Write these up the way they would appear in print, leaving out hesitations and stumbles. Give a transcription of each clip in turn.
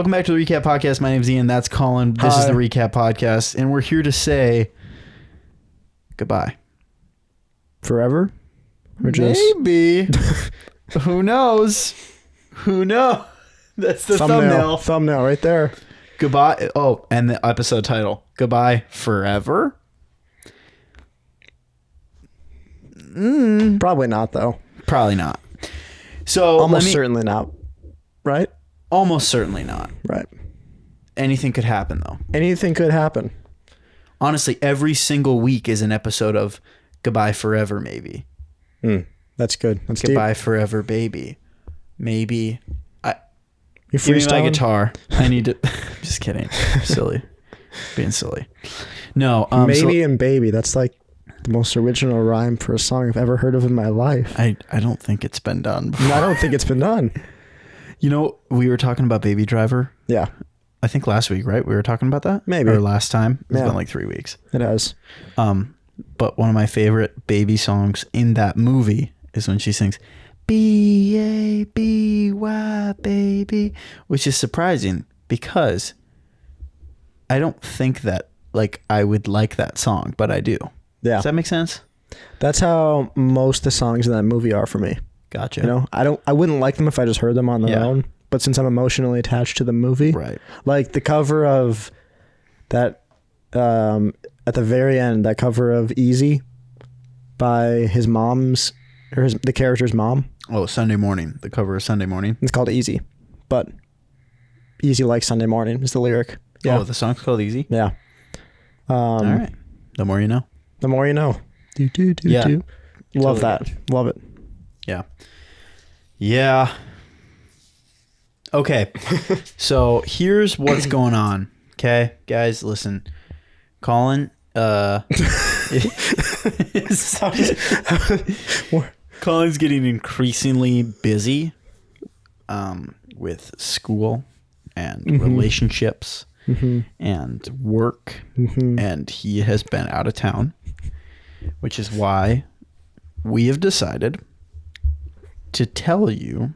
Welcome back to the Recap Podcast. My name's Ian. That's Colin. This is the Recap Podcast, and we're here to say goodbye. Forever? Or just... Maybe. Who knows? Who knows? That's the thumbnail. Thumbnail right there. Goodbye. Oh, and the episode title. Goodbye forever? Probably not, though. Probably not. So almost certainly not. Right? Almost certainly not. Right. Anything could happen, though. Anything could happen. Honestly, every single week is an episode of Goodbye Forever, maybe. That's good. That's Goodbye deep. Forever, baby. Maybe. You Give me my freestyling? guitar. I need to... Just kidding. Silly. Being silly. No. Maybe and baby. That's like the most original rhyme for a song I've ever heard of in my life. I don't think it's been done before. No, I don't think it's been done. You know, we were talking about Baby Driver. Yeah. I think last week, right? We were talking about that? Maybe. Or last time. It's Yeah. been like 3 weeks. It has. But one of my favorite baby songs in that movie is when she sings B-A-B-Y, baby, which is surprising because I don't think that like I would like that song, but I do. Yeah. Does that make sense? That's how most of the songs in that movie are for me. Gotcha. You know, I wouldn't like them if I just heard them on their Yeah. own. But since I'm emotionally attached to the movie, Right. like the cover of that, at the very end, that cover of Easy by his mom's, or the character's mom. Oh, Sunday Morning. The cover of Sunday Morning. It's called Easy, but Easy like Sunday morning is the lyric. Yeah. Oh, the song's called Easy? Yeah. All right. The more you know. The more you know. Yeah. Love Totally. that. Love it. Yeah. Yeah. Okay. So here's what's going on. Okay, guys, listen. Colin, Colin's getting increasingly busy with school and relationships and work, and he has been out of town, which is why we have decided to tell you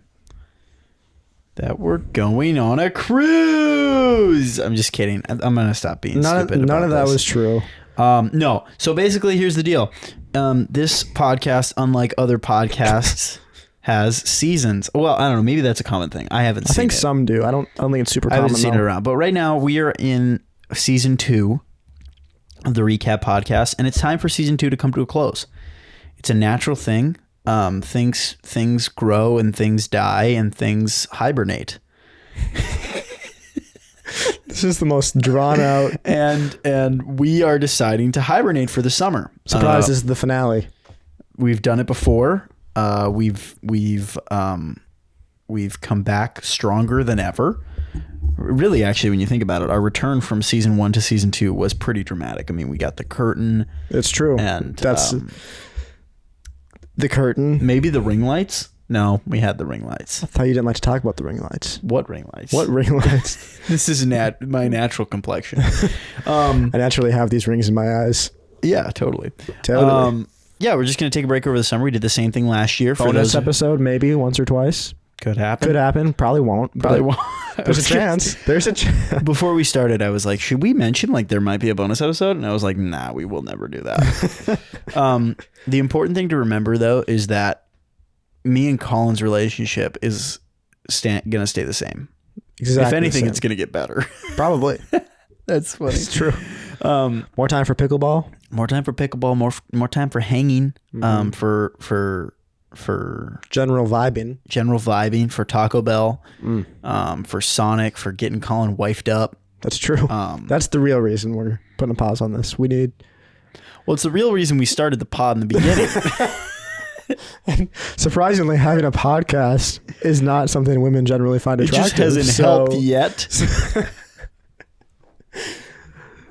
that we're going on a cruise. I'm just kidding. I'm going to stop being stupid. None of that was true. No. So basically, here's the deal. This podcast, unlike other podcasts, has seasons. Well, I don't know. Maybe that's a common thing. I haven't seen it. I think some do. I don't think it's super I common. haven't seen it around. But right now, we are in season 2 of the Recap Podcast, and it's time for season 2 to come to a close. It's a natural thing. Things grow and things die and things hibernate. This is the most drawn out. and we are deciding to hibernate for the summer. Surprise! This is the finale. We've done it before. We've come back stronger than ever. Really, actually, when you think about it, our return from season 1 to season 2 was pretty dramatic. I mean, we got the curtain. It's true. And that's the curtain. Maybe the ring lights. No, we had the ring lights. I thought you didn't like to talk about the ring lights. What ring lights? What ring lights? This is my natural complexion. I naturally have these rings in my eyes. Yeah, totally. Yeah, we're just going to take a break over the summer. We did the same thing last year. Bonus episode, maybe once or twice. Could happen. Could happen. Probably won't. Probably won't. There's a chance. There's a chance. Before we started, I was like, should we mention like there might be a bonus episode? And I was like, nah, we will never do that. The important thing to remember, though, is that me and Colin's relationship is going to stay the same. Exactly. If anything, it's going to get better. Probably. That's funny. It's true. More time for pickleball. More time for pickleball. More time for hanging. For general vibing, for Taco Bell, for Sonic, for getting Colin wifed up. That's true. That's the real reason we're putting a pause on this. We need. Well, it's the real reason we started the pod in the beginning. And surprisingly, having a podcast is not something women generally find attractive. It just hasn't helped yet.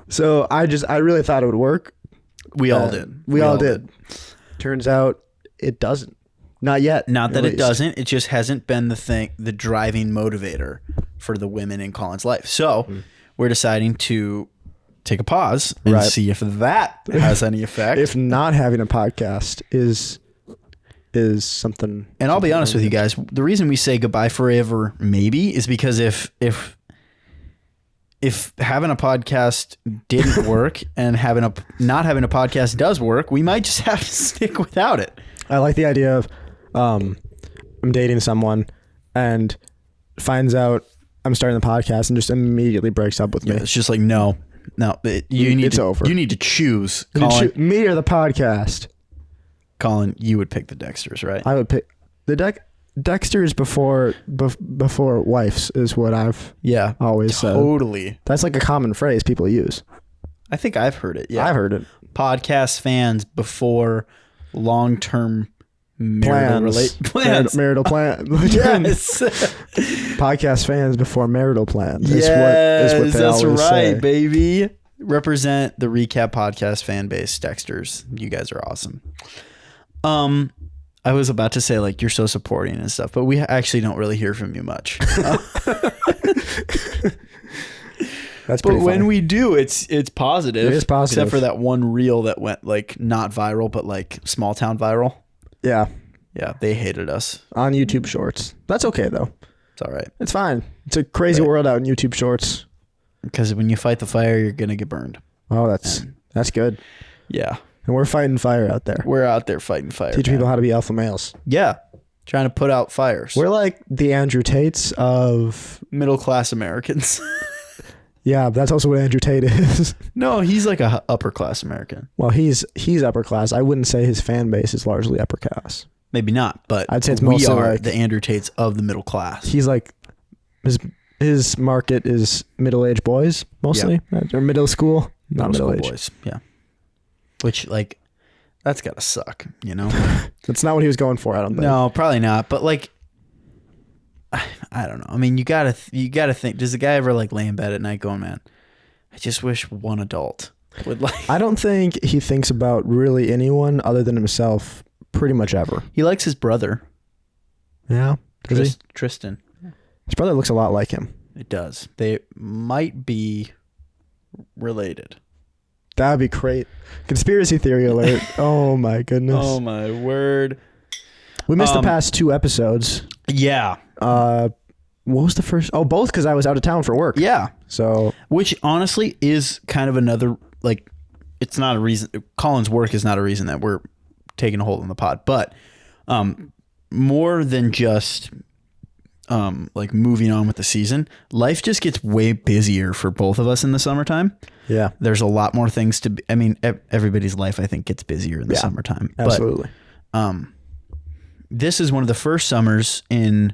So I really thought it would work. We all did. We all did. Turns out it doesn't. Not yet. Not that it doesn't. It just hasn't been the driving motivator for the women in Colin's life. So we're deciding to take a pause and see if that has any effect. If not having a podcast is something. And I'll be honest with you guys. The reason we say goodbye forever maybe is because if if having a podcast didn't work and not having a podcast does work, we might just have to stick without it. I like the idea of I'm dating someone and finds out I'm starting the podcast and just immediately breaks up with me. Yeah, it's just like, no, it's over. You need to choose, Colin. Me or the podcast. Colin, you would pick the Dexters, right? I would pick the Dexters before wives is what I've always said. Totally. That's like a common phrase people use. I think I've heard it. Yeah, I've heard it. Podcast fans before long-term marital plans. Marital plan. Yes. Podcast fans before marital plans. Yes, is what they that's always right, say. baby. Represent the Recap Podcast fan base, Dexters. You guys are awesome. I was about to say, like, you're so supporting and stuff, but we actually don't really hear from you much. That's pretty funny. When we do, it's positive. It is positive. Except for that one reel that went, like, not viral, but, like, small town viral. Yeah. Yeah, they hated us. On YouTube Shorts. That's okay, though. It's all right. It's fine. It's a crazy world out in YouTube Shorts. Because when you fight the fire, you're going to get burned. Oh, that's good. Yeah. And we're fighting fire out there. We're out there fighting fire. Teach people how to be alpha males. Yeah. Trying to put out fires. We're like the Andrew Tates of middle-class Americans. Yeah, that's also what Andrew Tate is. No, he's like a upper-class American. Well, he's upper class. I wouldn't say his fan base is largely upper class. Maybe not, but I'd say it's mostly we are like, the Andrew Tates of the middle class. He's like his market is middle-aged boys mostly, or middle school, not middle-aged boys. Yeah. Which, like, that's gotta suck, you know? That's not what he was going for, I don't think. No, probably not. But, like, I don't know. I mean, you gotta think. Does the guy ever, like, lay in bed at night going, man, I just wish one adult would, like... I don't think he thinks about really anyone other than himself pretty much ever. He likes his brother. Yeah? Tristan. His brother looks a lot like him. It does. They might be related. That would be great. Conspiracy theory alert. Oh my goodness. Oh my word. We missed the past 2 episodes. Yeah. What was the first? Oh, both because I was out of town for work. Yeah. So. Which honestly is kind of another, like, it's not a reason. Colin's work is not a reason that we're taking a hold on the pod. But more than just like moving on with the season, life just gets way busier for both of us in the summertime. Yeah. There's a lot more things to be, I mean, everybody's life, I think, gets busier in the summertime. Absolutely. But, this is one of the first summers in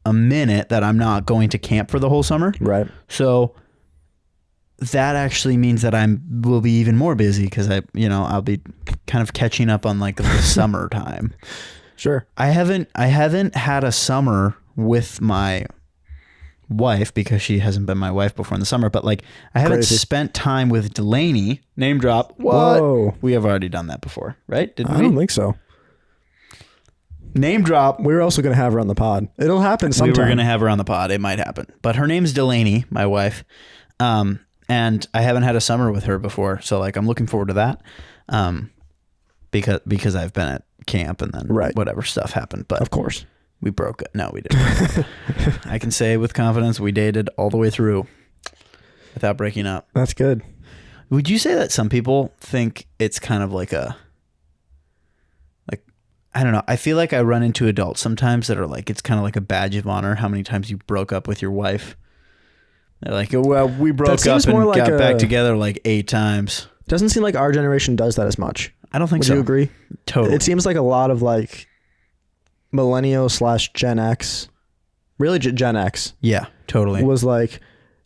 a minute that I'm not going to camp for the whole summer. Right. So that actually means that will be even more busy because I'll be kind of catching up on, like, the summertime. Sure. I haven't had a summer with my wife because she hasn't been my wife before in the summer, but, like, I haven't spent time with Delaney. Name drop. What? Whoa. We have already done that before, right? Didn't we? I don't think so. Name drop. We were also going to have her on the pod. It'll happen sometime. We were going to have her on the pod. It might happen. But her name's Delaney, my wife. And I haven't had a summer with her before. So, like, I'm looking forward to that. Because I've been at camp and then whatever stuff happened. But of course. We broke it. No, we didn't. I can say with confidence we dated all the way through without breaking up. That's good. Would you say that some people think it's kind of like I don't know. I feel like I run into adults sometimes that are like, it's kind of like a badge of honor how many times you broke up with your wife. They're like, oh, well, we broke up and got back together like 8 times. Doesn't seem like our generation does that as much. I don't think so. Would you agree? Totally. It seems like a lot of, like, millennial/Gen X, really Gen X. Yeah, totally. Was like,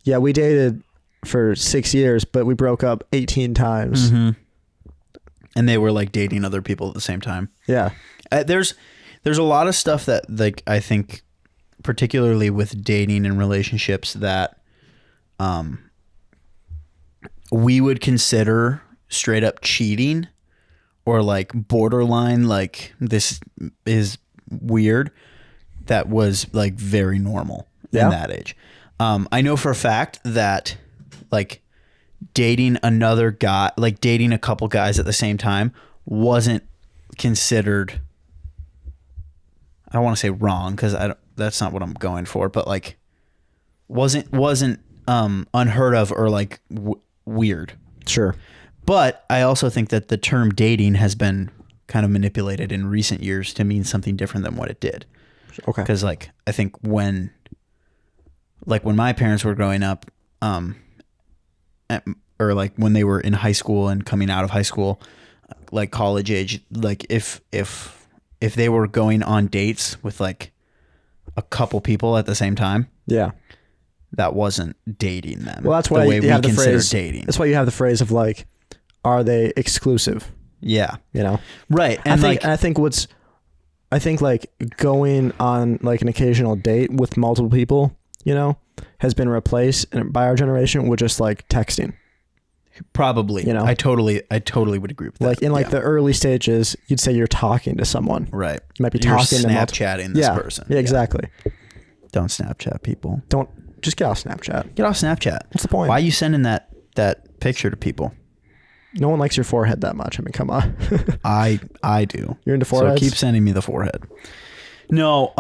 yeah, we dated for 6 years, but we broke up 18 times. Mm-hmm. And they were, like, dating other people at the same time. Yeah. There's a lot of stuff that, like, I think particularly with dating and relationships that we would consider straight up cheating or, like, borderline, like, this is weird, that was, like, very normal in that age. I know for a fact that, like, dating another guy, like dating a couple guys at the same time wasn't considered, I don't want to say wrong because that's not what I'm going for, but, like, wasn't unheard of or like weird. Sure. But I also think that the term dating has been kind of manipulated in recent years to mean something different than what it did. Okay. Because like I think when my parents were growing up, or like when they were in high school and coming out of high school, like college age, like if they were going on dates with like a couple people at the same time, yeah, that wasn't dating them. Well, that's why the way you we have the consider phrase dating. That's why you have the phrase of like, are they exclusive? Yeah. You know? Right. And I think like going on like an occasional date with multiple people, you know, has been replaced by our generation with just like texting. Probably. You know? I totally would agree with that. Like in like the early stages, you'd say you're talking to someone. Right. You might be You're talking to Snapchatting this yeah, person. Yeah, exactly. Don't Snapchat people. Don't just get off Snapchat. Get off Snapchat. What's the point? Why are you sending that picture to people? No one likes your forehead that much. I mean, come on. I do. You're into foreheads? So keep sending me the forehead. No,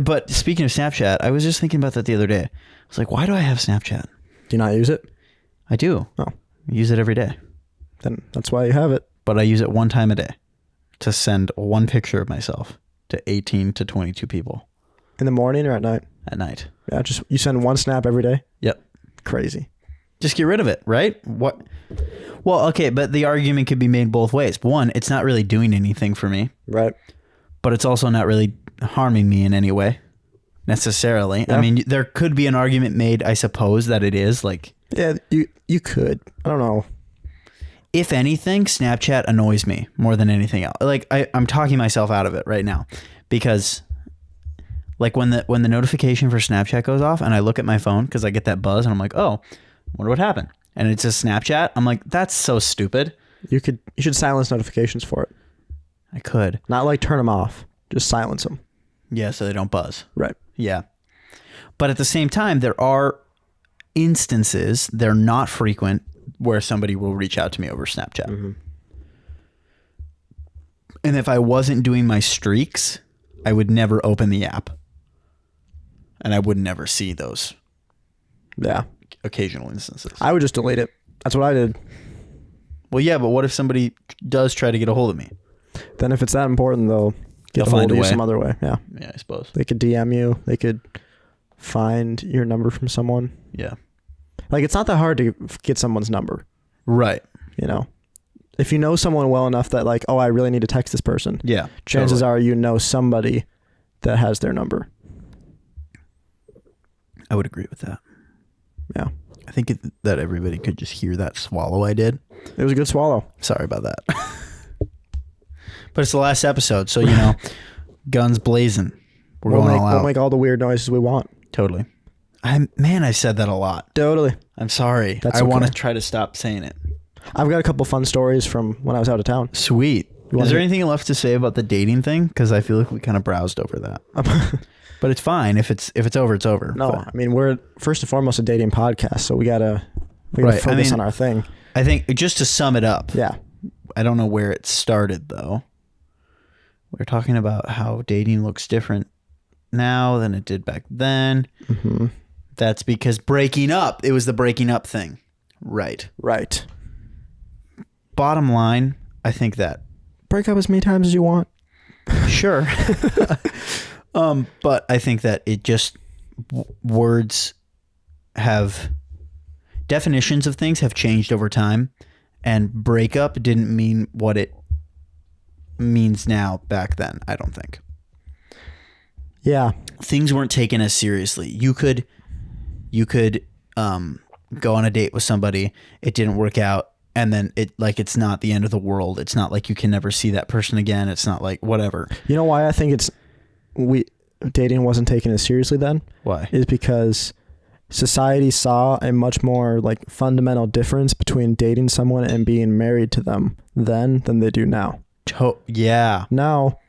but speaking of Snapchat, I was just thinking about that the other day. I was like, why do I have Snapchat? Do you not use it? I do. Oh. I use it every day. Then that's why you have it. But I use it one time a day to send one picture of myself to 18 to 22 people. In the morning or at night? At night. Yeah, just you send one snap every day? Yep. Crazy. Just get rid of it, right? What? Well, okay, but the argument could be made both ways. One, it's not really doing anything for me. Right. But it's also not really harming me in any way, necessarily. Yeah. I mean, there could be an argument made, I suppose, that it is like... Yeah, you could. I don't know. If anything, Snapchat annoys me more than anything else. Like I'm talking myself out of it right now because like when the notification for Snapchat goes off and I look at my phone because I get that buzz and I'm like, oh, I wonder what happened. And it's a Snapchat. I'm like, that's so stupid. You should silence notifications for it. I could. Not like turn them off. Just silence them. Yeah, so they don't buzz. Right. Yeah. But at the same time, there are instances, they're not frequent, where somebody will reach out to me over Snapchat. Mm-hmm. And if I wasn't doing my streaks, I would never open the app. And I would never see those occasional instances. I would just delete it. That's what I did. Well, yeah, but what if somebody does try to get a hold of me? Then if it's that important, they'll They'll find a way. some other way. Yeah. Yeah, I suppose. They could DM you. They could find your number from someone. Yeah. Like, it's not that hard to get someone's number. Right. You know? If you know someone well enough that like, oh, I really need to text this person. Yeah. Chances are you know somebody that has their number. I would agree with that. Yeah. I think that everybody could just hear that swallow I did. It was a good swallow. Sorry about that. But it's the last episode, so, you know, guns blazing. We'll make all the weird noises we want. Totally. I've said that a lot. Totally. I'm sorry. That's I okay. want to try to stop saying it. I've got a couple fun stories from when I was out of town. Sweet. Is there anything left to say about the dating thing? Because I feel like we kind of browsed over that. But it's fine. If it's over, it's over. No, but. I mean, we're first and foremost a dating podcast, so we gotta focus on our thing. I think just to sum it up. Yeah. I don't know where it started though. We're talking about how dating looks different now than it did back then. Mm-hmm. That's because breaking up. It was the breaking up thing. Right. Right. Bottom line, I think that break up as many times as you want. Sure. But I think that it just words have definitions of things have changed over time, and breakup didn't mean what it means now back then. I don't think. Yeah. Things weren't taken as seriously. You could go on a date with somebody. It didn't work out. And then it's not the end of the world. It's not like you can never see that person again. It's not like whatever. You know why I think dating wasn't taken as seriously then? Why? Is because society saw a much more like fundamental difference between dating someone and being married to them then than they do now. Yeah. Now,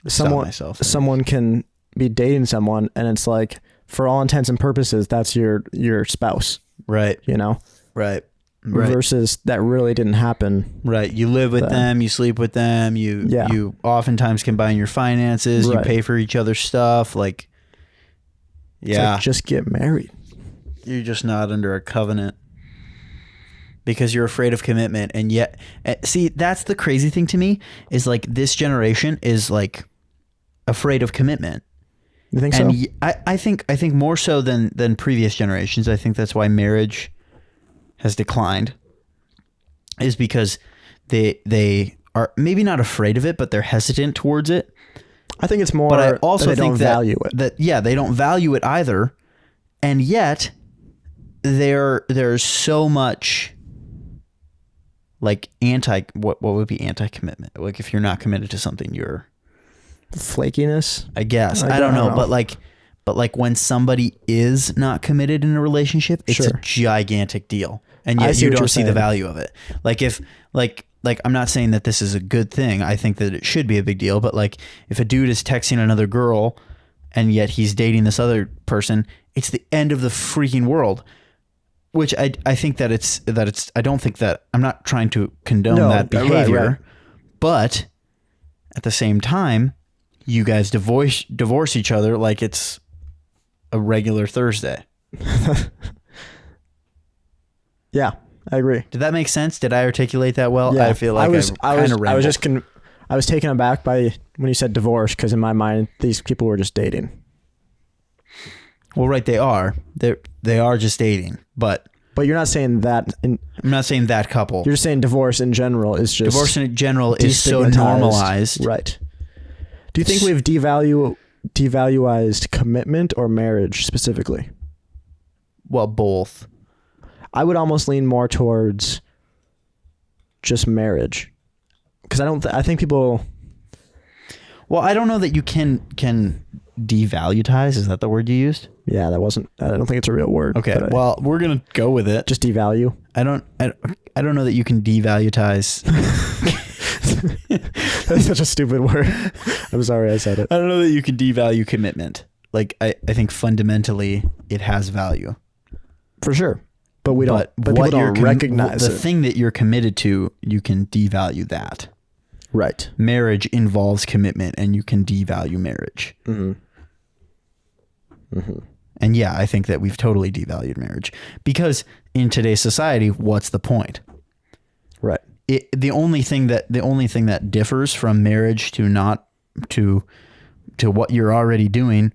someone can be dating someone and it's like, for all intents and purposes, that's your spouse. Right. You know? Right. Versus that really didn't happen. Right. You live with them, you sleep with them, you oftentimes combine your finances, you pay for each other's stuff. Like, yeah. It's like, just get married. You're just not under a covenant because you're afraid of commitment. And yet, see, that's the crazy thing to me is like this generation is like afraid of commitment. You think and so? I think more so than previous generations. I think that's why marriage has declined, is because they are maybe not afraid of it, but they're hesitant towards it. I think it's more. But I also they think don't value it. They don't value it either, and yet there's so much like what would be anti-commitment? Like if you're not committed to something, you're flakiness. I guess I don't know, but like when somebody is not committed in a relationship, it's a gigantic deal, and yet you don't see the value of it. Like if like I'm not saying that this is a good thing. I think that it should be a big deal, but like if a dude is texting another girl and yet he's dating this other person, it's the end of the freaking world. Which I think that it's I don't think that I'm not trying to condone that behavior, right. But at the same time, you guys divorce each other like it's a regular Thursday. Yeah, I agree. Did that make sense? Did I articulate that well? Yeah. I feel like I was taken aback by when you said divorce, because in my mind these people were just dating. Well, right, they are just dating, but you're not saying that. I'm not saying that couple. You're just saying divorce in general is just divorce in general is so normalized, right? Do you think we've devaluized commitment or marriage specifically? Well, both. I would almost lean more towards just marriage, because I think people. Well, I don't know that you can devaluetize. Is that the word you used? Yeah, that wasn't. I don't think it's a real word. Okay, well, we're gonna go with it. Just devalue. I don't know that you can devaluetize. That's such a stupid word. I'm sorry I said it. I don't know that you can devalue commitment. Like I think fundamentally it has value. For sure. But we don't. But people don't recognize the thing that you're committed to, you can devalue that. Right. Marriage involves commitment, and you can devalue marriage. Mm-hmm. Mm-hmm. And yeah, I think that we've totally devalued marriage, because in today's society, what's the point? Right. The only thing that differs from marriage to what you're already doing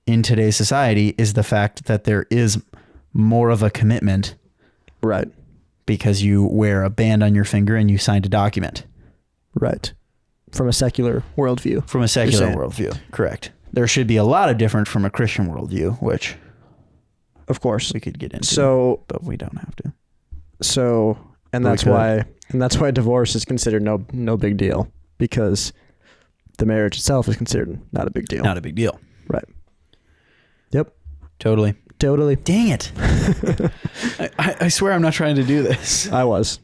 in today's society is the fact that there is more of a commitment. Right. Because you wear a band on your finger and you signed a document. Right. From a secular worldview. From a secular worldview. Correct. There should be a lot of different from a Christian worldview, which of course we could get into, but we don't have to. So, and that's why divorce is considered no big deal, because the marriage itself is considered not a big deal. Not a big deal. Right. Yep. Totally. Dang it. I swear I'm not trying to do this. I was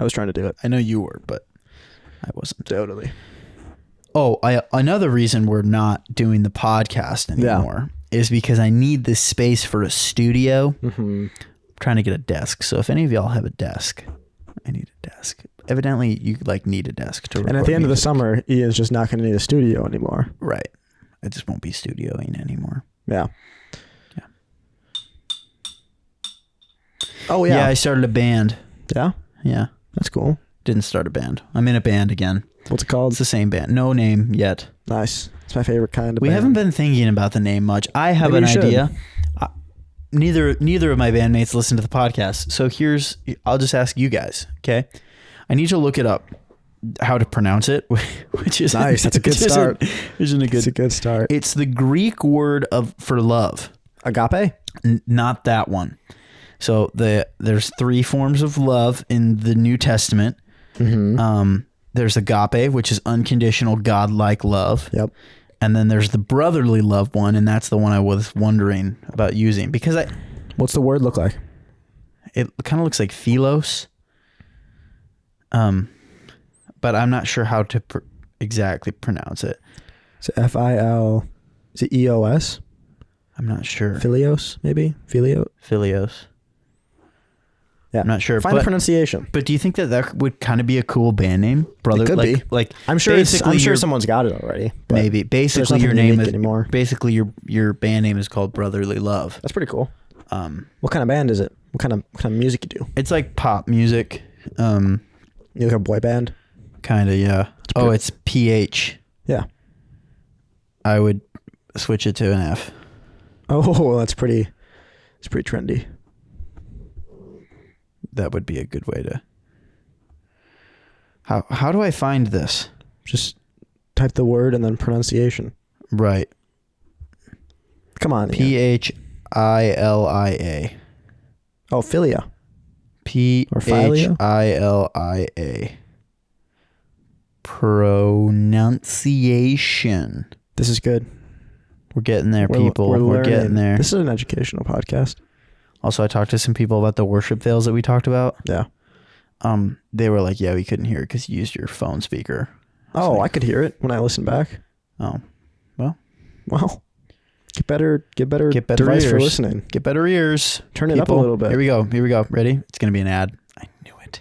trying to do it. I know you were, but I wasn't. Totally. Oh, another reason we're not doing the podcast anymore is because I need this space for a studio. Mm-hmm. I'm trying to get a desk. So if any of y'all have a desk, I need a desk. Evidently, you need a desk to record. And at the end of the summer, Ian's just not going to need a studio anymore. Right. I just won't be studioing anymore. Yeah. Oh, yeah. Yeah, I started a band. Yeah? Yeah. That's cool. Didn't start a band. I'm in a band again. What's it called? It's the same band. No name yet. Nice. It's my favorite kind of band. We haven't been thinking about the name much. I have an idea. Neither of my bandmates listen to the podcast. So I'll just ask you guys, okay? I need to look it up, how to pronounce it, which is nice. That's a good start. It's a good start. It's the Greek word for love. Agape? Not that one. So there's 3 forms of love in the New Testament. Mm-hmm. There's agape, which is unconditional God-like love. Yep. And then there's the brotherly love one, and that's the one I was wondering about using, because what's the word look like? It kind of looks like philos. But I'm not sure how to exactly pronounce it. Is it F-I-L? Is it E-O-S? I'm not sure. Philios, maybe? Philios. Yeah, I'm not sure. Find the pronunciation. But do you think that would kind of be a cool band name? It could be. Like I'm sure someone's got it already. Maybe. Basically your name is anymore. Basically your band name is called Brotherly Love. That's pretty cool. What kind of band is it? What kind of music you do? It's like pop music. You like a boy band? Kind of, yeah. Oh, it's PH. Yeah. I would switch it to an F. Oh, it's pretty trendy. That would be a good way to. How do I find this? Just type the word and then pronunciation. Right. Come on. PHILIA. Oh, philia. PHILIA. Pronunciation. This is good. We're getting there, people. We're getting there. This is an educational podcast. Also, I talked to some people about the worship fails that we talked about. Yeah. They were like, yeah, we couldn't hear it because you used your phone speaker. I could hear it when I listened back. Oh, well. Get better device for listening. Get better ears. Turn it up a little bit. Here we go. Ready? It's going to be an ad. I knew it.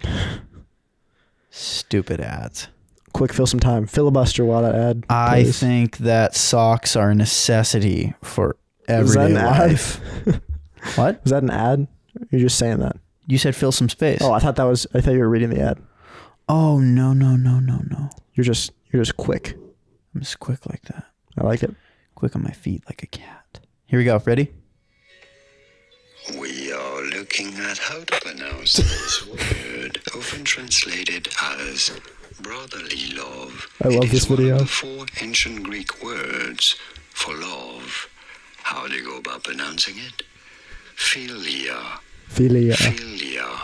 Stupid ads. Quick, fill some time. Filibuster while that ad I plays. think that socks are a necessity for everyday life. What? Was that an ad? You're just saying that. You said fill some space. Oh, I thought you were reading the ad. Oh, no. You're just quick. I'm just quick like that. I like it. Quick on my feet like a cat. Here we go. Ready? We are looking at how to pronounce this word, often translated as brotherly love. I love this video. It is one of the 4 ancient Greek words for love. How do you go about pronouncing it? Philia. Philia.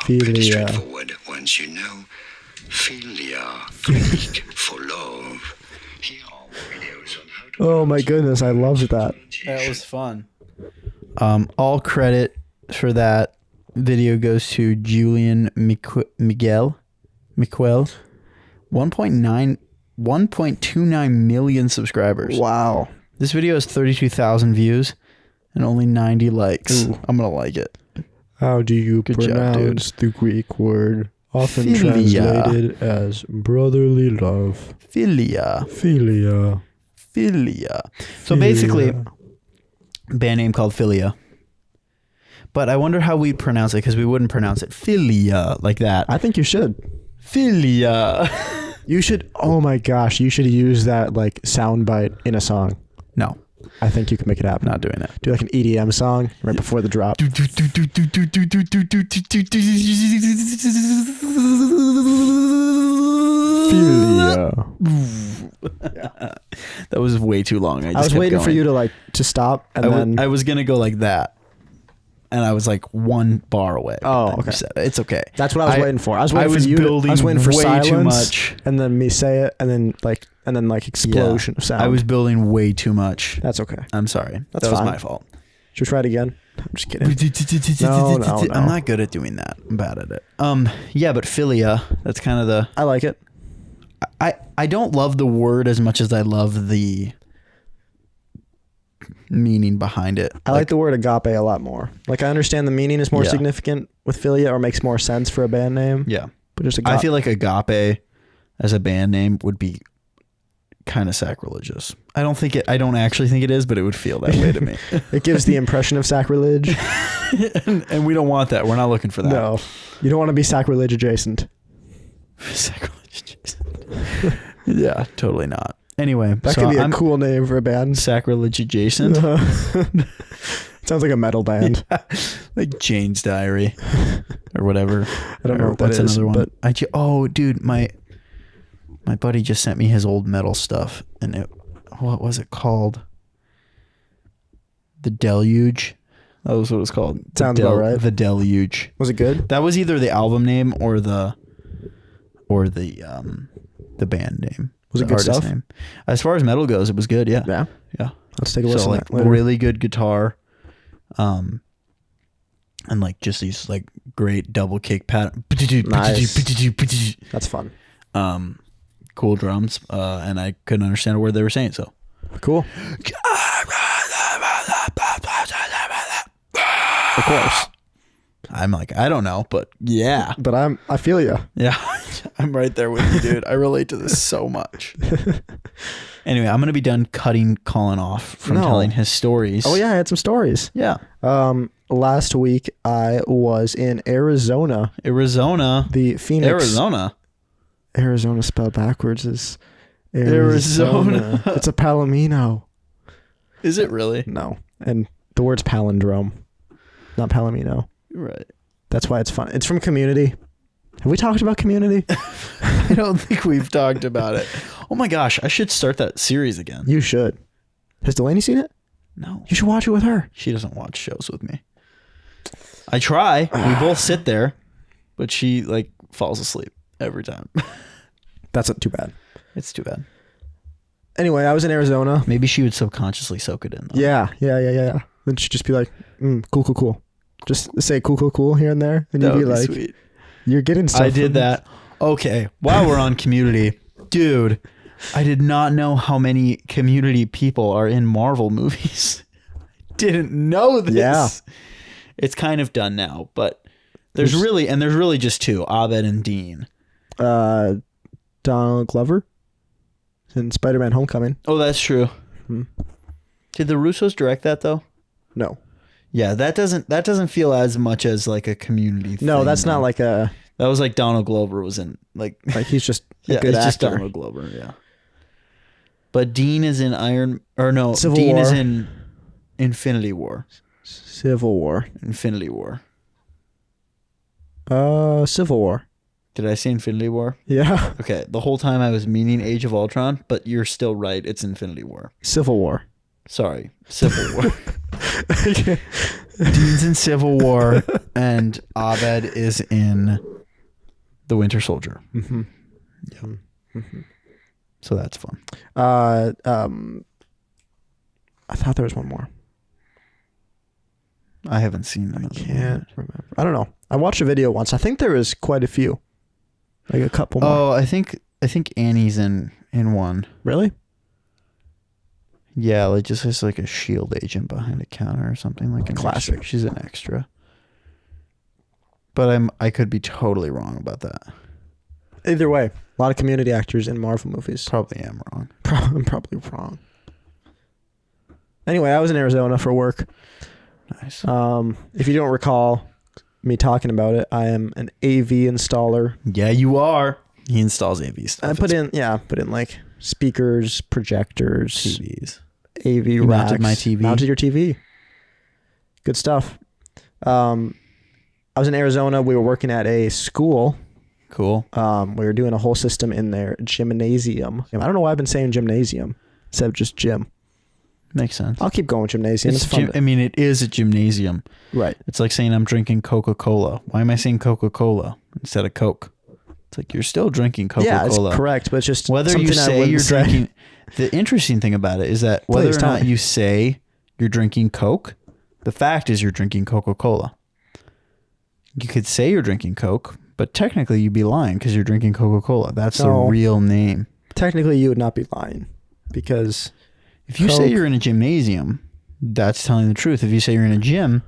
Pretty straightforward once you know. Philia, Greek for love. Here are videos on how to Oh my goodness, I loved that. That was fun. All credit for that video goes to Julian Miguel. 1.29 million subscribers. Wow. This video has 32,000 views and only 90 likes. Ooh. I'm gonna like it. How do you Good job, pronounce the Greek word often Philia. translated as brotherly love? Philia. Philia. So basically, band name called Philia. But I wonder how we'd pronounce it because we wouldn't pronounce it Philia like that. I think you should. Philia. You should. Oh my gosh, you should use that like soundbite in a song. No, I think you can make it happen. not doing it. Do like an EDM song right before the drop. Philia. That was way too long. I was waiting for you to stop, and then I was gonna go like that, and I was like one bar away. Oh, Then you okay. said it. It's okay. that's what I was waiting for. I was I waiting was for you. building I was waiting for way silence, too much. and then me say it, and then explosion of sound. I was building way too much. That's okay. I'm sorry. That's that was fine. my fault. Should we try it again? I'm just kidding. No. I'm not good at doing that. I'm bad at it. Yeah, but Philia, that's kind of the. I like it. I don't love the word as much as I love the meaning behind it. I like the word agape a lot more. Like I understand the meaning is more Yeah. significant with philia or makes more sense for a band name. Yeah. But just agape. I feel like agape as a band name would be kind of sacrilegious. I don't actually think it is, but it would feel that way to me. It gives the impression of sacrilege. and we don't want that. We're not looking for that. No. You don't want to be sacrilege adjacent. Sacrilege adjacent. Yeah, totally not. Anyway, That could be a cool name for a band. Sacrilege adjacent. Sounds like a metal band. Like Jane's Diary or whatever. I don't know what that what's is, another one. but Dude, my buddy just sent me his old metal stuff, and what was it called? The Deluge. That was what it was called. Sounds about right. The Deluge. Was it good? That was either the album name or the band name. Was it the good artist stuff? Name. As far as metal goes, it was good. Yeah. Yeah. Yeah. Let's take a So listen. like to that later. really good guitar, and like just these like great double kick pattern. Nice. That's fun. Cool drums, and I couldn't understand a word they were saying. So Cool. Of course. I'm like, I don't know, but yeah, But I feel you. yeah, I'm I'm right there with you, dude. I relate to this so much. Anyway, I'm going to be done cutting Colin off from telling his stories. Oh, yeah, I had some stories. Yeah. Last week, I was in Arizona. The Phoenix. Arizona spelled backwards is Arizona. It's a palomino. Is it really? No. And the word's palindrome, not palomino. Right. That's why it's fun. It's from Community. Have we talked about Community? I don't think we've talked about it. Oh my gosh, I should start that series again. You should. Has Delaney seen it? No. You should watch it with her. She doesn't watch shows with me. I try. We both sit there, but she like falls asleep every time. That's not too bad. It's too bad. Anyway, I was in Arizona. Maybe she would subconsciously soak it in though. Yeah. Then she'd just be like, cool. Just say cool here and there. And That you'd be would like, sweet. You're getting stuff. I did that. Okay. While we're on Community, dude, I did not know how many Community people are in Marvel movies. Didn't know this. Yeah. It's kind of done now, but there's really just two, Abed and Dean. Donald Glover in Spider-Man Homecoming. Oh, that's true. Did the Russos direct that though? No. Yeah, that doesn't feel as much as like a Community thing. No, that's not like a... That was like Donald Glover was in like he's just a good it's actor. just Donald Glover, yeah. But Dean is in Civil Dean War. is in Infinity War. Civil War. Infinity War. Civil War. Did I say Infinity War? Yeah. Okay, the whole time I was meaning Age of Ultron, but you're still right. It's Infinity War. Civil War. Sorry, Civil War. Dean's in Civil War, and Abed is in The Winter Soldier. Mm-hmm. Yeah. Mm-hmm. So that's fun. I thought there was one more. I haven't seen them. I can't remember. I don't know. I watched a video once. I think there was quite a few. Like a couple more. Oh, I think Annie's in one. Really? Yeah, like just as like a shield agent behind a counter or something, like a classic. Extra. She's an extra. But I could be totally wrong about that. Either way, a lot of Community actors in Marvel movies. Probably am wrong. I'm probably wrong. Anyway, I was in Arizona for work. Nice. If you don't recall me talking about it, I am an AV installer. Yeah, you are. He installs AV stuff. I put in like speakers, projectors, TVs. AV You racks. mounted my TV. Mounted your TV. Good stuff. I was in Arizona. We were working at a school. Cool. We were doing a whole system in their gymnasium. I don't know why I've been saying gymnasium instead of just gym. Makes sense. I'll keep going with gymnasium. It's fun. I mean, it is a gymnasium. Right. It's like saying I'm drinking Coca-Cola. Why am I saying Coca-Cola instead of Coke? It's like you're still drinking Coca-Cola. Yeah, it's correct, but it's just whether you say you're drinking. The interesting thing about it is that whether or not you say you're drinking Coke, the fact is you're drinking Coca-Cola. You could say you're drinking Coke, but technically you'd be lying because you're drinking Coca-Cola. That's the real name. Technically, you would not be lying because if you say you're in a gymnasium, that's telling the truth. If you say you're in a gym,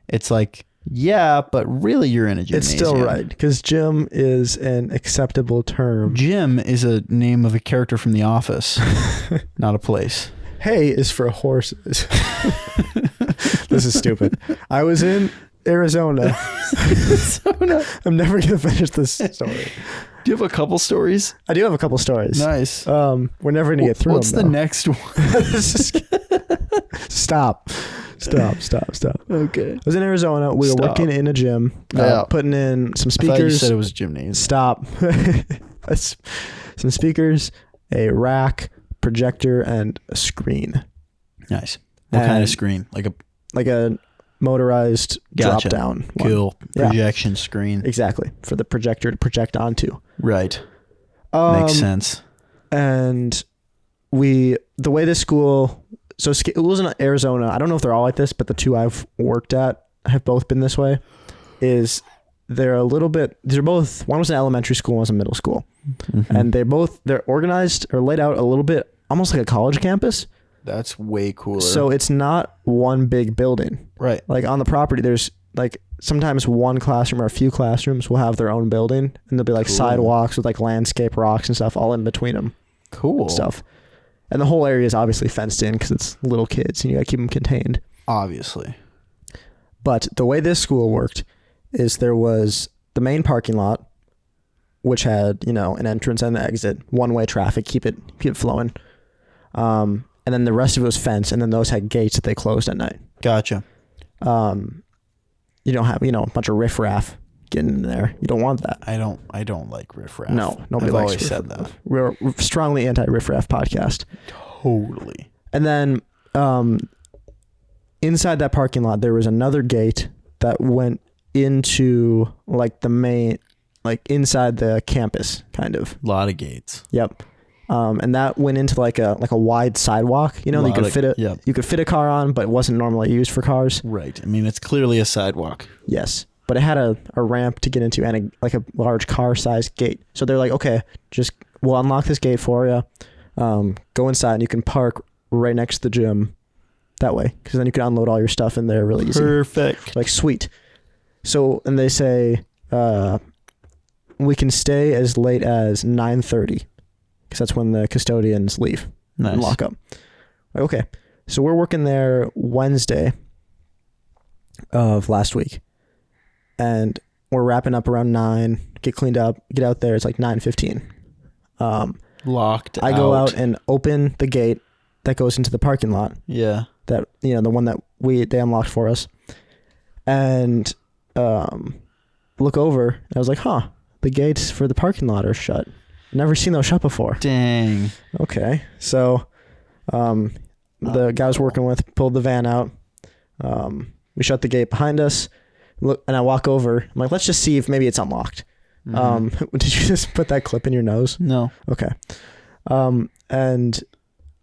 it's like, yeah, but really you're in a gymnasium. It's still right because gym is an acceptable term. Gym is a name of a character from The Office, not a place. Hay is for horses. This is stupid. I was in Arizona. I'm never going to finish this story. Do you have a couple stories? I do have a couple stories. Nice. We're never going to get through What's them, the next one? Stop. Okay. I was in Arizona. We were working in a gym, putting in some speakers. I thought you said it was a gymnasium. Stop. Some speakers, a rack, projector, and a screen. Nice. What kind of screen? Like a motorized drop down one. Cool. Projection screen. Exactly. For the projector to project onto. Right. Makes sense. And the way this school, so it was in Arizona. I don't know if they're all like this, but the two I've worked at have both been this way. They're both, one was an elementary school, one was a middle school. Mm-hmm. And they're organized or laid out a little bit almost like a college campus. That's way cooler. So it's not one big building. Right. Like on the property, there's like sometimes one classroom or a few classrooms will have their own building, and there'll be like Cool. sidewalks with like landscape rocks and stuff all in between them. Cool. Stuff. And the whole area is obviously fenced in because it's little kids and you gotta keep them contained. Obviously. But the way this school worked is there was the main parking lot, which had, you know, an entrance and an exit, one-way traffic, keep it flowing. And then the rest of it was fenced, and then those had gates that they closed at night. Gotcha. You don't have, you know, a bunch of riffraff getting in there. You don't want that. I don't like riffraff. No, nobody I've likes always said riffraff. that. We're strongly anti-riffraff podcast. Totally. And then inside that parking lot, there was another gate that went into like the main, like inside the campus, kind of. A lot of gates. Yep. And that went into like a wide sidewalk, you know, that you could fit a car on, but it wasn't normally used for cars. Right. I mean, it's clearly a sidewalk. Yes. But it had a ramp to get into and a large car-sized gate. So they're like, okay, we'll unlock this gate for you. Go inside and you can park right next to the gym that way. Because then you can unload all your stuff in there really easy. Perfect. Like, sweet. So, and they say, we can stay as late as 9:30. Because that's when the custodians leave and lock up. Like, okay. So we're working there Wednesday of last week. And we're wrapping up around 9, get cleaned up, get out there. It's like 9:15. Locked I go out and open the gate that goes into the parking lot. Yeah. That, you know, the one that they unlocked for us. And look over. And I was like, the gates for the parking lot are shut. Never seen those shut before. Dang. Okay. So the guy I was working with pulled the van out. We shut the gate behind us. Look, and I walk over. I'm like, let's just see if maybe it's unlocked. Mm-hmm. Did you just put that clip in your nose? No. Okay. And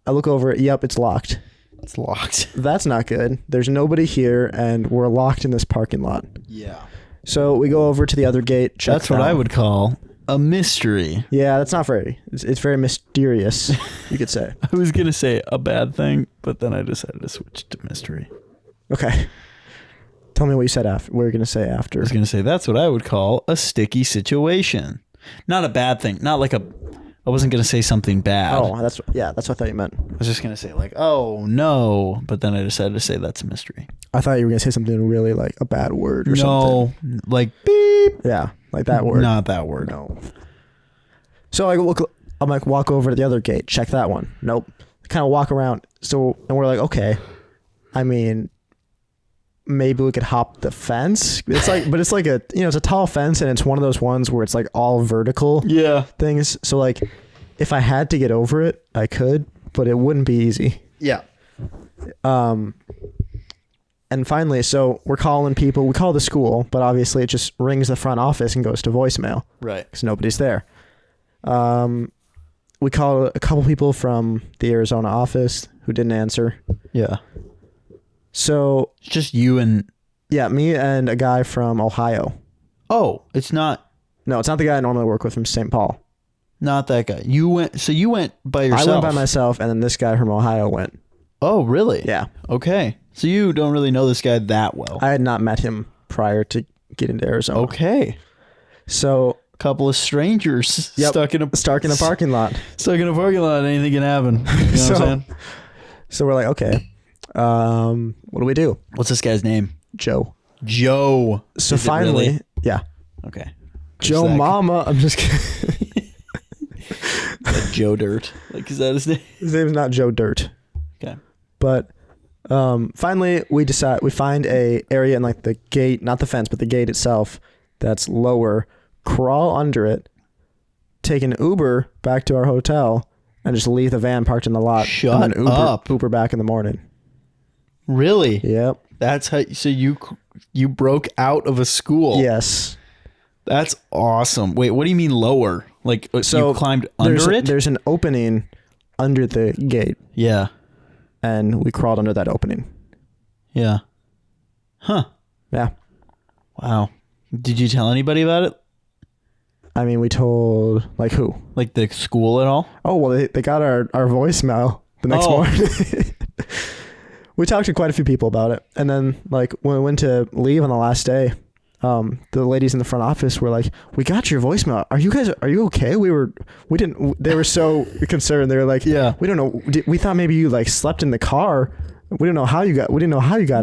I look over. Yep, it's locked. It's locked. That's not good. There's nobody here, and we're locked in this parking lot. Yeah. So we go over to the other gate. Check That's what I would call a mystery. Yeah, that's not very. It's very mysterious, you could say. I was gonna say a bad thing, but then I decided to switch to mystery. Okay. Tell me what you said after. What we're going to say after. I was gonna say that's what I would call a sticky situation. Not a bad thing. Not like a. I wasn't gonna say something bad. Oh, that's what I thought you meant. I was just gonna say like, oh no, but then I decided to say that's a mystery. I thought you were going to say something really like a bad word or something. No, like beep. Yeah, like that word. Not that word. No. So I'm like, walk over to the other gate. Check that one. Nope. Kind of walk around. So, and we're like, okay. I mean, maybe we could hop the fence. It's like, but it's like it's a tall fence, and it's one of those ones where it's like all vertical things. So like, if I had to get over it, I could, but it wouldn't be easy. Yeah. And finally, so we're calling people. We call the school, but obviously it just rings the front office and goes to voicemail. Right. Because nobody's there. We called a couple people from the Arizona office who didn't answer. Yeah. So It's just you and. yeah, me and a guy from Ohio. Oh, it's not. No, it's not the guy I normally work with from St. Paul. Not that guy. You went. So you went by yourself. I went by myself, and then this guy from Ohio went. Oh, really? Yeah. Okay. So you don't really know this guy that well. I had not met him prior to getting to Arizona. Okay. So Couple of strangers stuck in a parking lot. Stuck in a parking lot. Anything can happen. You know what I'm saying? So we're like, okay, what do we do? What's this guy's name? Joe. Joe. So Is it finally, really? yeah. Okay. Joe Mama. I'm just kidding. Like Joe Dirt. Like, is that his name? His name's not Joe Dirt. Okay. But finally, we find a area in like the gate, not the fence, but the gate itself that's lower. Crawl under it, take an Uber back to our hotel, and just leave the van parked in the lot. Shut and then up. Uber back in the morning. Really? Yep. That's how. So you broke out of a school. Yes. That's awesome. Wait, what do you mean lower? Like, so you climbed under it? There's an opening under the gate. Yeah. And we crawled under that opening. Yeah. Huh. Yeah. Wow. Did you tell anybody about it? I mean, we told, like, who? Like the school at all? Oh, well, they got our voicemail the next morning. We talked to quite a few people about it. And then, like, when we went to leave on the last day, the ladies in the front office were like, "We got your voicemail. Are you okay? They were so concerned. They were like, Yeah. we don't know. We thought maybe you like slept in the car. We didn't know how you got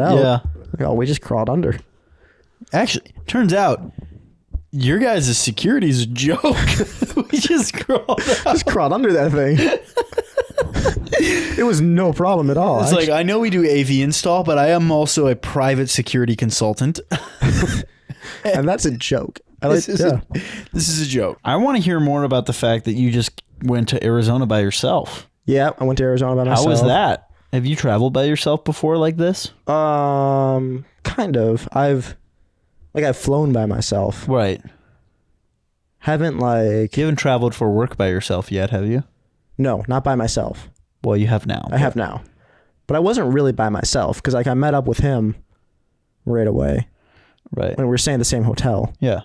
out. Yeah. Like, oh, we just crawled under. Actually, turns out your guys' security is a joke. We just crawled out. Just crawled under that thing. It was no problem at all. It's like, I know we do AV install, but I am also a private security consultant. And that's a joke. This is a joke. I want to hear more about the fact that you just went to Arizona by yourself. Yeah, I went to Arizona by myself. How was that? Have you traveled by yourself before like this? Kind of. I've flown by myself. Right. Haven't You haven't traveled for work by yourself yet, have you? No, not by myself. Well, you have now. I have now. But I wasn't really by myself because I met up with him right away. Right. When we were staying at the same hotel. Yeah.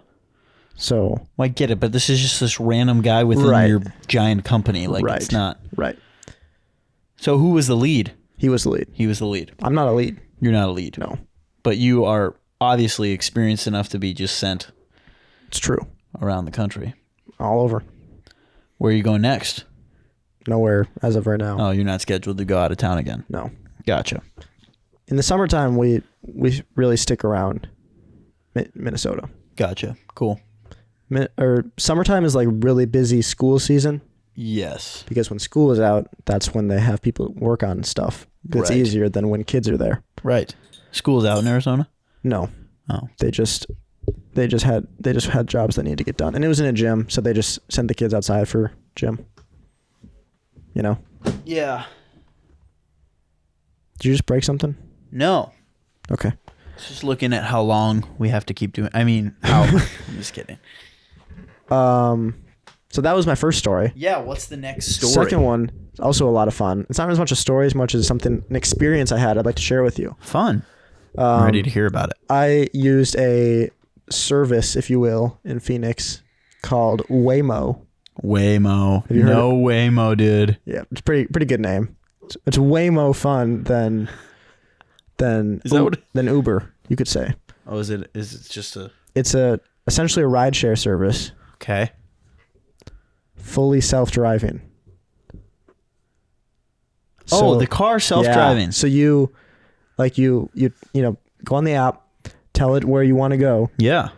So. Well, I get it, but this is just this random guy within your giant company. Like, it's not. Right. So who was the lead? He was the lead. He was the lead. I'm not a lead. You're not a lead. No. But you are obviously experienced enough to be just sent. It's true. Around the country. All over. Where are you going next? Nowhere as of right now. Oh, you're not scheduled to go out of town again? No. Gotcha. In the summertime, we really stick around Minnesota. Gotcha. Cool. Summertime is like really busy school season. Yes. Because when school is out, that's when they have people work on stuff. It's easier than when kids are there. Right. School's out in Arizona? No. Oh. They just had jobs that needed to get done. And it was in a gym, so they just sent the kids outside for gym. You know? Yeah. Did you just break something? No. Okay. Just looking at how long we have to keep doing. I mean, how. I'm just kidding. So that was my first story. Yeah. What's the next story? Second one is also a lot of fun. It's not as much a story as much as an experience I had I'd like to share with you. Fun. I'm ready to hear about it. I used a service, if you will, in Phoenix called Waymo. Waymo. Have you heard No Waymo, dude. Yeah, it's pretty good name. It's way more fun than than Uber, you could say. Oh, is it just a... It's essentially a rideshare service. Okay. Fully self-driving. The car self-driving. Yeah. So you go on the app, tell it where you want to go. Yeah.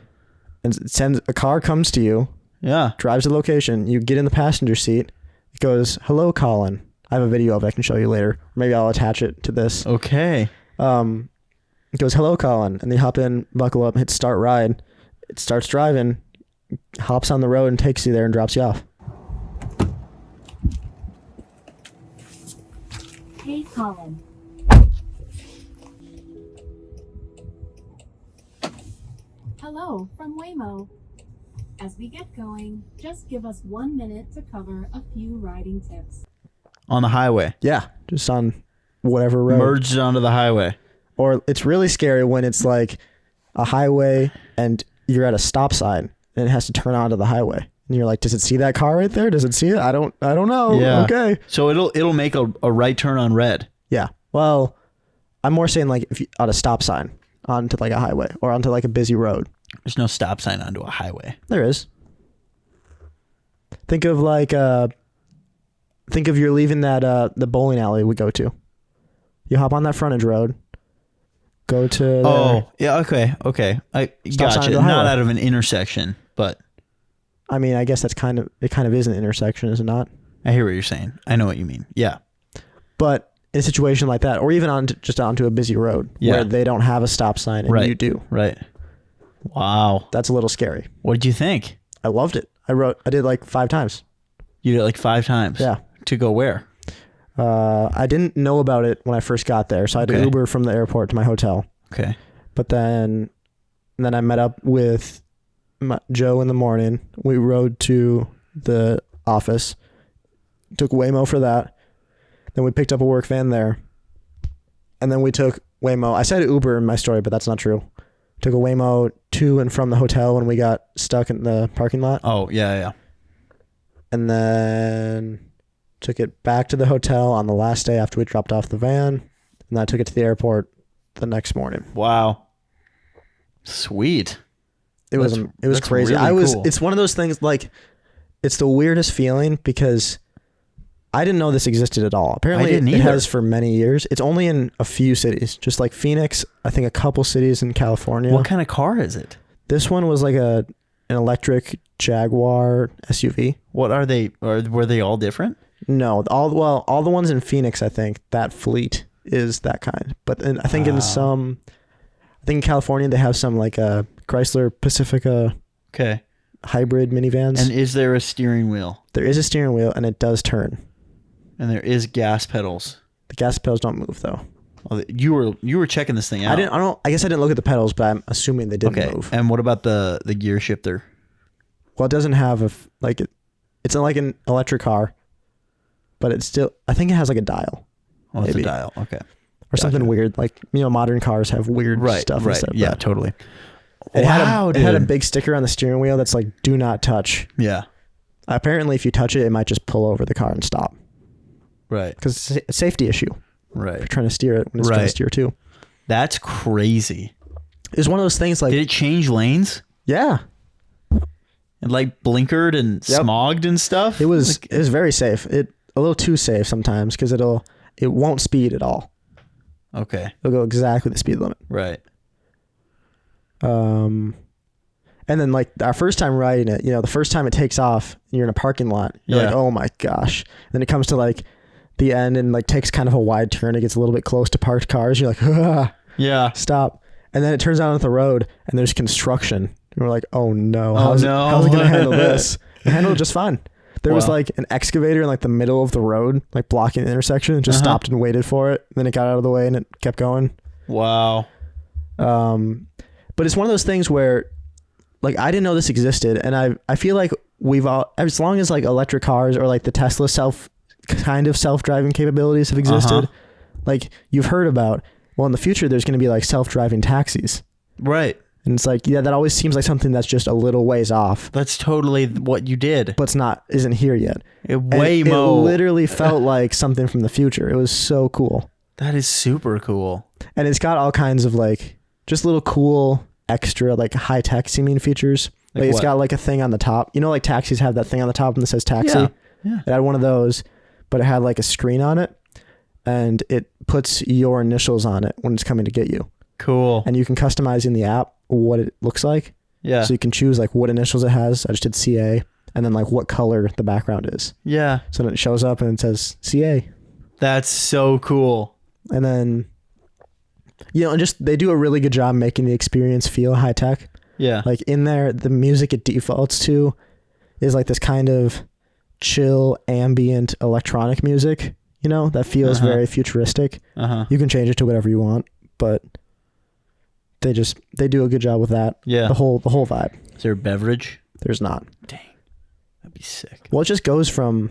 And a car comes to you. Yeah. Drives the location. You get in the passenger seat. It goes, "Hello, Colin." I have a video of it I can show you later. Maybe I'll attach it to this. Okay. It goes, "Hello, Colin." And they hop in, buckle up, hit start ride. It starts driving, hops on the road and takes you there and drops you off. Hey, Colin. Hello from Waymo. As we get going, just give us 1 minute to cover a few riding tips. On the highway. Yeah, just on whatever road. Merged onto the highway. Or it's really scary when it's like a highway and you're at a stop sign and it has to turn onto the highway. And you're like, does it see that car right there? Does it see it? I don't know. Yeah. Okay. So it'll make a right turn on red. Yeah. Well, I'm more saying like if you on a stop sign onto like a highway or onto like a busy road. There's no stop sign onto a highway. There is. Think of you're leaving that the bowling alley we go to. You hop on that frontage road. Go to there. Oh, yeah, okay. I Stop sign gotcha. to the Not highway. out of an intersection, but I mean, I guess it kind of is an intersection, is it not? I hear what you're saying. I know what you mean. Yeah. But in a situation like that, or even onto a busy road where they don't have a stop sign and you do. Right. Wow. That's a little scary. What did you think? I loved it. I did like 5 times. You did it like 5 times? Yeah. To go where? I didn't know about it when I first got there, so I had to Uber from the airport to my hotel. Okay. But then I met up with Joe in the morning. We rode to the office. Took Waymo for that. Then we picked up a work van there. And then we took Waymo. I said Uber in my story, but that's not true. Took a Waymo to and from the hotel when we got stuck in the parking lot. Oh, yeah. And then took it back to the hotel on the last day after we dropped off the van. And then I took it to the airport the next morning. Wow. Sweet. It was That's crazy. really cool. It's one of those things, like, it's the weirdest feeling because I didn't know this existed at all. Apparently it has for many years. It's only in a few cities, just like Phoenix, I think a couple cities in California. What kind of car is it? This one was like an electric Jaguar SUV. What are they? Were they all different? No, all the ones in Phoenix, I think that fleet is that kind. But I think in California they have some like a Chrysler Pacifica hybrid minivans. And is there a steering wheel? There is a steering wheel and it does turn. And there is gas pedals. The gas pedals don't move though. Oh, you were checking this thing out. I guess I didn't look at the pedals, but I'm assuming they didn't move. And what about the gear shifter? Well, it doesn't have it's like an electric car, but it's still, I think it has like a dial. Oh, it's a dial. Okay. Or something weird. Like, modern cars have weird stuff. Right. Yeah, totally. It had a big sticker on the steering wheel that's like, do not touch. Yeah. Apparently, if you touch it, it might just pull over the car and stop. Right. Because it's a safety issue. Right. You're trying to steer it when it's trying to steer too. That's crazy. It's one of those things like... Did it change lanes? Yeah. And like blinkered and smogged and stuff? It was very safe. A little too safe sometimes because it won't speed at all. Okay. It'll go exactly the speed limit. Right. And then like our first time riding it, the first time it takes off and you're in a parking lot, you're like, oh my gosh. And then it comes to like the end and like takes kind of a wide turn. It gets a little bit close to parked cars. You're like, stop. And then it turns out on the road and there's construction. And we're like, oh no. How's it going to handle this? It handled it just fine. There was like an excavator in like the middle of the road, like blocking the intersection, and just stopped and waited for it. And then it got out of the way and it kept going. Wow. But it's one of those things where like I didn't know this existed, and I feel like we've all, as long as like electric cars or like the Tesla self-driving capabilities have existed, like you've heard about, well, in the future there's going to be like self-driving taxis. Right. And it's like, that always seems like something that's just a little ways off. That's totally what you did. But isn't here yet. It literally felt like something from the future. It was so cool. That is super cool. And it's got all kinds of like, just little cool extra like high tech seeming features. Like it's got like a thing on the top. Like taxis have that thing on the top that says taxi. Yeah. It had one of those, but it had like a screen on it and it puts your initials on it when it's coming to get you. Cool. And you can customize in the app what it looks like. Yeah. So you can choose like what initials it has. I just did CA, and then like what color the background is. Yeah. So then it shows up and it says CA. That's so cool. And then, and just they do a really good job making the experience feel high tech. Yeah. Like in there, the music it defaults to is like this kind of chill ambient electronic music, that feels very futuristic. You can change it to whatever you want, but they do a good job with that. Yeah. The whole vibe. Is there a beverage? There's not. Dang. That'd be sick. Well, it just goes from,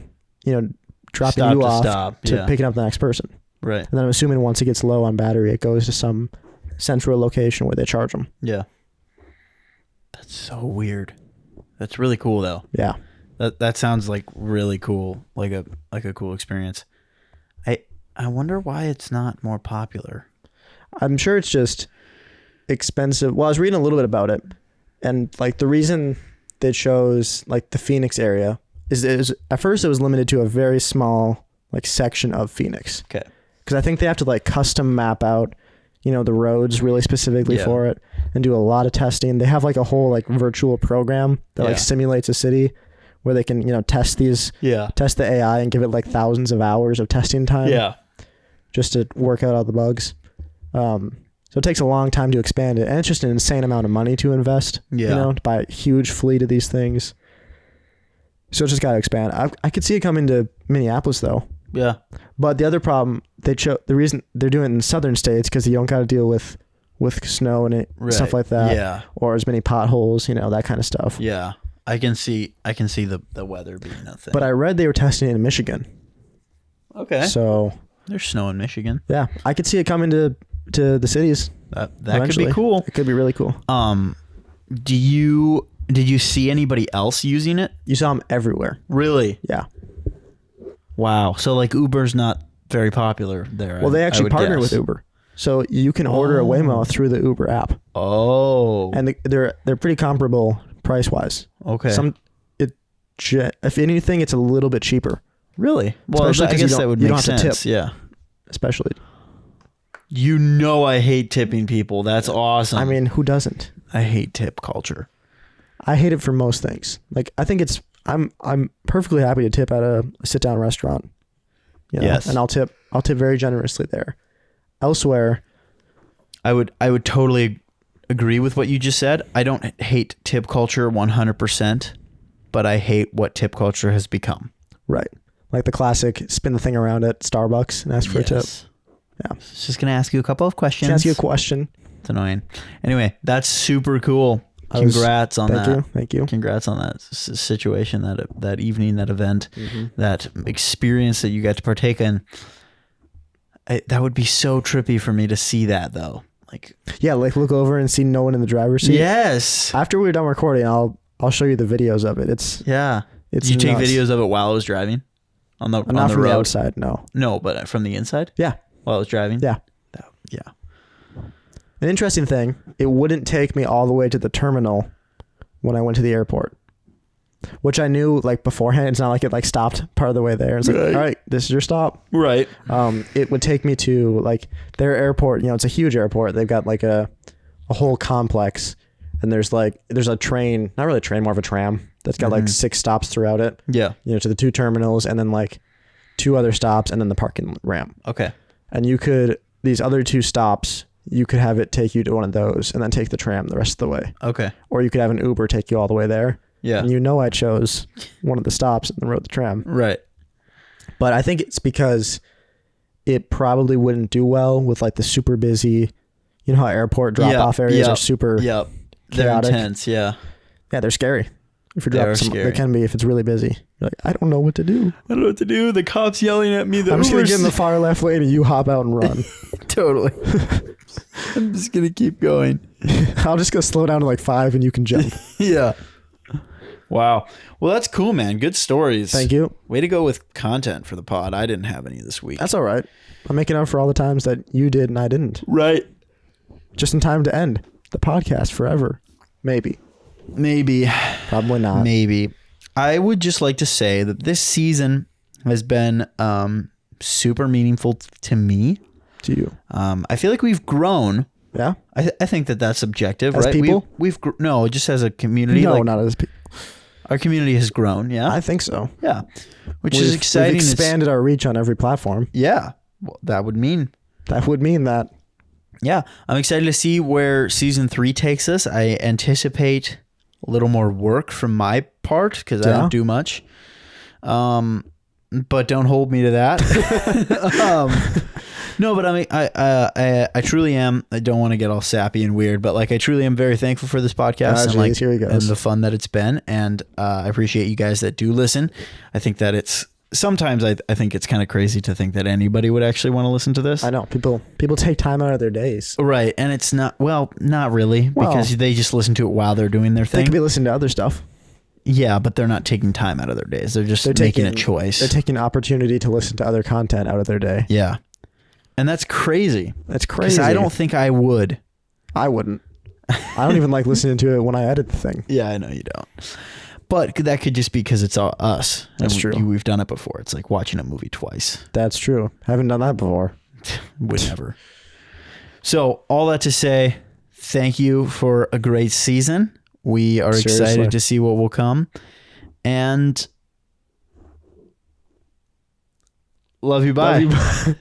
dropping you off to picking up the next person. Right. And then I'm assuming once it gets low on battery, it goes to some central location where they charge them. Yeah. That's so weird. That's really cool though. Yeah. That sounds like really cool. Like a cool experience. I wonder why it's not more popular. I'm sure it's just expensive. Well, I was reading a little bit about it, and like the reason they chose like the Phoenix area is at first it was limited to a very small like section of Phoenix. Okay. Because I think they have to like custom map out, the roads really specifically for it, and do a lot of testing. They have like a whole like virtual program that like simulates a city where they can test the AI and give it like thousands of hours of testing time. Yeah. Just to work out all the bugs. So it takes a long time to expand it, and it's just an insane amount of money to invest. Yeah. To buy a huge fleet of these things. So it's just got to expand. I could see it coming to Minneapolis though. Yeah. But the other problem, the reason they're doing it in southern states because you don't got to deal with snow and stuff like that. Yeah. Or as many potholes, that kind of stuff. Yeah. I can see the weather being a thing. But I read they were testing it in Michigan. Okay. So there's snow in Michigan. Yeah. I could see it coming to the cities. That could be cool. It could be really cool. Did you see anybody else using it? You saw them everywhere. Really? Yeah. Wow. So like Uber's not very popular there. Well, they actually partnered with Uber. So you can order a Waymo through the Uber app, Oh. and they're pretty comparable price wise. Okay. If anything, it's a little bit cheaper, Really? Well, Especially I 'cause guess you that don't- would you make don't have to sense. tip. Yeah. especially. You know I hate tipping people. That's awesome. I mean, who doesn't? I hate tip culture. I hate it for most things. Like, I think I'm perfectly happy to tip at a sit down restaurant. You know? Yes. And I'll tip very generously there. Elsewhere, I would totally agree with what you just said. I don't hate tip culture 100%, but I hate what tip culture has become. right. Like the classic spin the thing around at Starbucks and ask for a tip. Yeah. It's just going to ask you a couple of questions. Can I ask you a question? It's annoying. Anyway, that's super cool. Congrats on that. Thank you. Congrats on that situation, that evening, that event, that experience that you got to partake in. That would be so trippy for me to see that, though. Like, Yeah, like look over and see no one in the driver's seat. yes. After we're done recording, I'll show you the videos of it. It's Yeah. It's Did you take nuts. videos of it while I was driving on the not from road? the outside. No. No, but from the inside Yeah. while I was driving. Yeah. Yeah. An interesting thing, it wouldn't take me all the way to the terminal when I went to the airport, which I knew like beforehand. It's not like it like stopped part of the way there. It's like, Right. all right, this is your stop. Right. It would take me to like their airport. You know, it's a huge airport. They've got like a whole complex, and there's a train, not really a train, more of a tram that's got like 6 stops throughout it. Yeah. You know, to the 2 terminals, and then like 2 other stops, and then the parking ramp. Okay. And these other 2 stops, you could have it take you to one of those and then take the tram the rest of the way. Okay. Or you could have an Uber take you all the way there. Yeah. And you know I chose one of the stops and then rode the tram. Right. But I think it's because it probably wouldn't do well with like the super busy, you know how airport drop-off areas are super Yep. They're chaotic. intense. Yeah. Yeah, they're scary. If you're They dropping are some, scary. they can be if it's really busy. You're like, I don't know what to do. I don't know what to do. The cop's yelling at me. I'm just going to get in the far left lane and you hop out and run. Totally. I'm just going to keep going. I'll just go slow down to like 5 and you can jump. Yeah. Wow. Well, that's cool, man. Good stories. Thank you. Way to go with content for the pod. I didn't have any this week. That's all right. I'm making up for all the times that you did and I didn't. right. Just in time to end the podcast forever. Maybe. Maybe. Probably not. Maybe. I would just like to say that this season has been super meaningful to me. To you. I feel like we've grown. Yeah? I think that that's subjective, As right? people? No, just as a community. No, like, not as people. our community has grown. Yeah. I think so. Yeah. Which is exciting. We've It's- expanded our reach on every platform. Yeah. Well, that would mean. That would mean that. Yeah. I'm excited to see where season 3 takes us. I anticipate a little more work from my part because I Yeah. don't do much. But don't hold me to that. No, but I mean, I truly am. I don't want to get all sappy and weird, but like I truly am very thankful for this podcast and like here he goes. and the fun that it's been, and I appreciate you guys that do listen. I think that it's sometimes I think it's kind of crazy to think that anybody would actually want to listen to this. I know. People take time out of their days. Right, and it's not not really because they just listen to it while they're doing their They thing. could be listening to other stuff. Yeah, but they're not taking time out of their days. They're just making a choice. They're taking opportunity to listen to other content out of their day. Yeah. And that's crazy. That's 'Cause crazy. I don't think I would. I wouldn't. I don't even like listening to it when I edit the thing. Yeah, I know you don't. But that could just be because it's all us. That's And true. We've done it before. It's like watching a movie twice. That's true. Haven't done that before. Would never. So all that to say, thank you for a great season. We are Seriously. excited to see what will come. And love you. Bye. Love you.